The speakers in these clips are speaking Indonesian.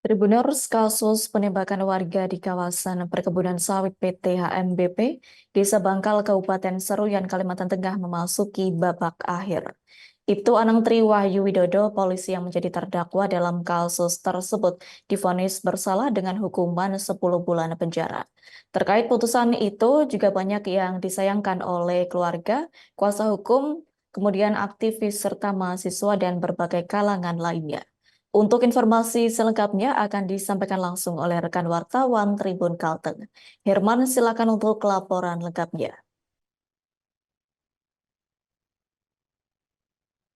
Tribuners kasus penembakan warga di kawasan perkebunan sawit PT HMBP, Desa Bangkal, Kabupaten Seruyan, Kalimantan Tengah memasuki babak akhir. Ibtu Anang Tri Wahyu Widodo, polisi yang menjadi terdakwa dalam kasus tersebut, divonis bersalah dengan hukuman 10 bulan penjara. Terkait putusan itu juga banyak yang disayangkan oleh keluarga, kuasa hukum, kemudian aktivis serta mahasiswa dan berbagai kalangan lainnya. Untuk informasi selengkapnya akan disampaikan langsung oleh rekan wartawan Tribun Kalteng. Herman, silakan untuk laporan lengkapnya.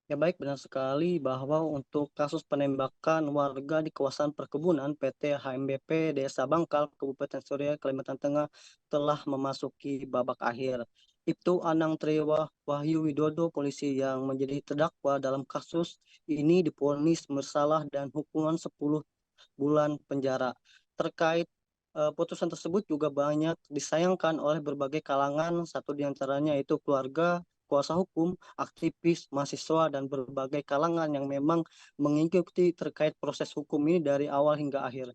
Ya baik, benar sekali bahwa untuk kasus penembakan warga di kawasan perkebunan PT HMBP Desa Bangkal, Kabupaten Surya, Kalimantan Tengah telah memasuki babak akhir. Ibtu Anang Trewa Wahyu Widodo, polisi yang menjadi terdakwa dalam kasus ini divonis bersalah dan hukuman 10 bulan penjara. Terkait putusan tersebut juga banyak disayangkan oleh berbagai kalangan, satu diantaranya yaitu keluarga, kuasa hukum, aktivis, mahasiswa, dan berbagai kalangan yang memang mengikuti terkait proses hukum ini dari awal hingga akhir.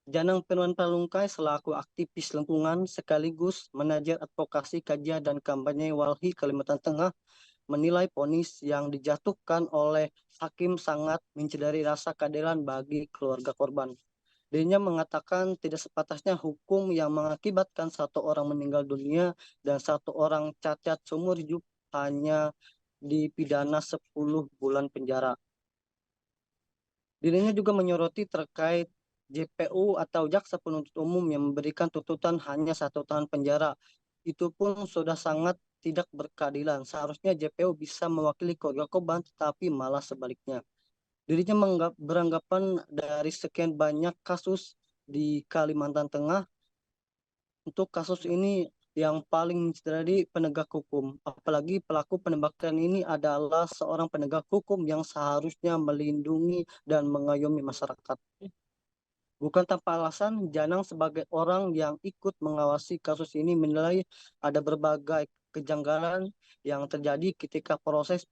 Janang Penuan Palungkai selaku aktivis lingkungan sekaligus manajer advokasi kajian dan kampanye Walhi Kalimantan Tengah menilai vonis yang dijatuhkan oleh hakim sangat mencederai rasa keadilan bagi keluarga korban. Dirinya mengatakan tidak sepatasnya hukum yang mengakibatkan satu orang meninggal dunia dan satu orang cacat seumur hidup hanya dipidana 10 bulan penjara. Dirinya juga menyoroti terkait JPU atau Jaksa Penuntut Umum yang memberikan tuntutan hanya 1 tahun penjara. Itu pun sudah sangat tidak berkeadilan. Seharusnya JPU bisa mewakili keluarga korban, tetapi malah sebaliknya. Dirinya beranggapan dari sekian banyak kasus di Kalimantan Tengah, untuk kasus ini yang paling terjadi penegak hukum. Apalagi pelaku penembakan ini adalah seorang penegak hukum yang seharusnya melindungi dan mengayomi masyarakat. Bukan tanpa alasan, Janang sebagai orang yang ikut mengawasi kasus ini menilai ada berbagai kejanggalan yang terjadi ketika proses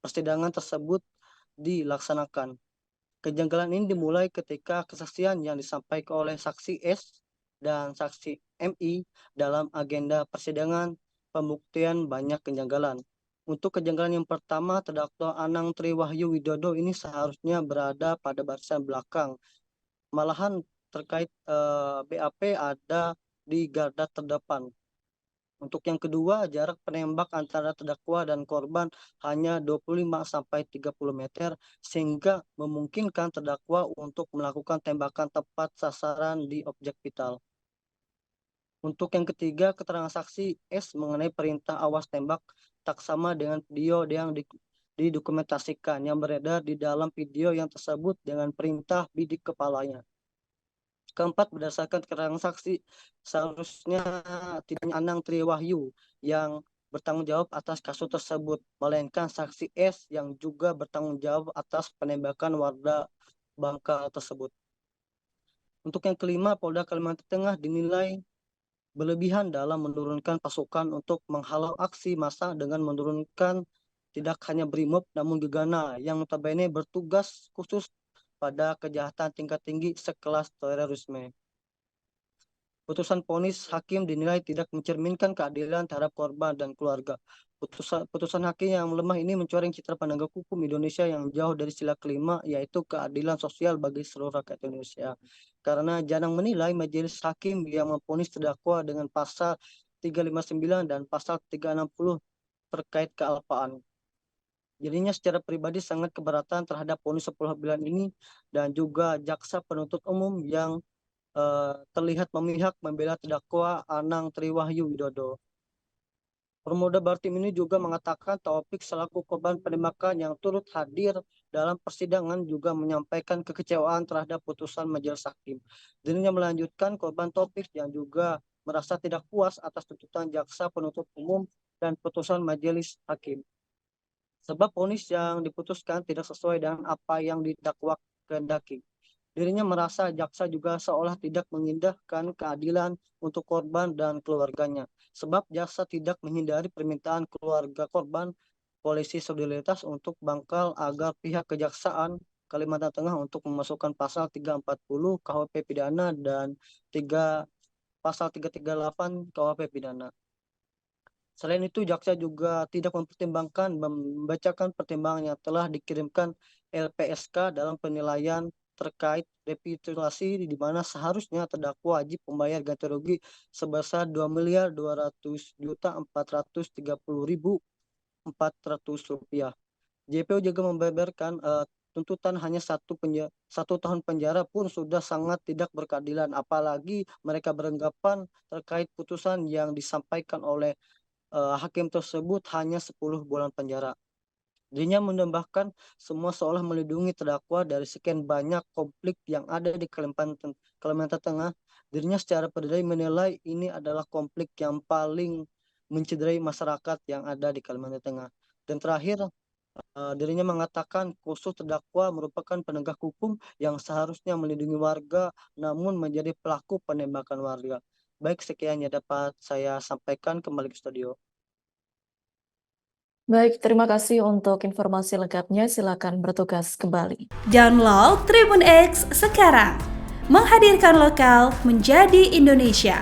persidangan tersebut dilaksanakan. Kejanggalan ini dimulai ketika kesaksian yang disampaikan oleh saksi S dan saksi MI dalam agenda persidangan pembuktian banyak kejanggalan. Untuk kejanggalan yang pertama, terdakwa Anang Tri Wahyu Widodo ini seharusnya berada pada barisan belakang. Malahan terkait BAP ada di garda terdepan. Untuk yang kedua, jarak penembak antara terdakwa dan korban hanya 25-30 meter sehingga memungkinkan terdakwa untuk melakukan tembakan tepat sasaran di objek vital. Untuk yang ketiga, keterangan saksi S mengenai perintah awas tembak tak sama dengan video yang didokumentasikan yang beredar di dalam video yang tersebut dengan perintah bidik kepalanya. Keempat, berdasarkan keterangan saksi, seharusnya tidak Anang Tri Wahyu yang bertanggung jawab atas kasus tersebut, melainkan saksi S yang juga bertanggung jawab atas penembakan warga Bangka tersebut. Untuk yang kelima, Polda Kalimantan Tengah dinilai berlebihan dalam menurunkan pasukan untuk menghalau aksi massa dengan menurunkan tidak hanya BRIMOB namun Gegana yang notabene bertugas khusus pada kejahatan tingkat tinggi sekelas terorisme. Putusan vonis hakim dinilai tidak mencerminkan keadilan terhadap korban dan keluarga. Putusan hakim yang lemah ini mencoreng citra penegak hukum Indonesia yang jauh dari sila kelima, yaitu keadilan sosial bagi seluruh rakyat Indonesia. Karena Janang menilai majelis hakim yang memvonis terdakwa dengan pasal 359 dan pasal 360 terkait kealpaan. Jadinya secara pribadi sangat keberatan terhadap vonis 10 bulan ini dan juga jaksa penuntut umum yang terlihat memihak membela terdakwa Anang Tri Wahyu Widodo. Pemuda Bartim ini juga mengatakan Taufik selaku korban penembakan yang turut hadir dalam persidangan juga menyampaikan kekecewaan terhadap putusan majelis hakim. Dirinya melanjutkan korban Taufik yang juga merasa tidak puas atas tuntutan jaksa penuntut umum dan putusan majelis hakim. Sebab vonis yang diputuskan tidak sesuai dengan apa yang didakwa kehendaki. Dirinya merasa jaksa juga seolah tidak mengindahkan keadilan untuk korban dan keluarganya. Sebab jaksa tidak menghindari permintaan keluarga korban polisi solidaritas untuk Bangkal agar pihak kejaksaan Kalimantan Tengah untuk memasukkan pasal 340 KUHP pidana dan pasal 338 KUHP pidana. Selain itu, jaksa juga tidak membacakan pertimbangan yang telah dikirimkan LPSK dalam penilaian terkait rekapitulasi di mana seharusnya terdakwa wajib membayar ganti rugi sebesar 2.200.430.400 rupiah. JPO juga membeberkan tuntutan hanya 1 tahun penjara pun sudah sangat tidak berkeadilan, apalagi mereka beranggapan terkait putusan yang disampaikan oleh hakim tersebut hanya 10 bulan penjara. Dirinya menambahkan semua seolah melindungi terdakwa dari sekian banyak konflik yang ada di Kalimantan Tengah. Dirinya secara pribadi menilai ini adalah konflik yang paling mencederai masyarakat yang ada di Kalimantan Tengah. Dan terakhir, dirinya mengatakan khusus terdakwa merupakan penegak hukum yang seharusnya melindungi warga namun menjadi pelaku penembakan warga. Baik, sekian yang dapat saya sampaikan, kembali ke studio. Baik, terima kasih untuk informasi lengkapnya. Silakan bertugas kembali. Download Tribun X sekarang, menghadirkan lokal menjadi Indonesia.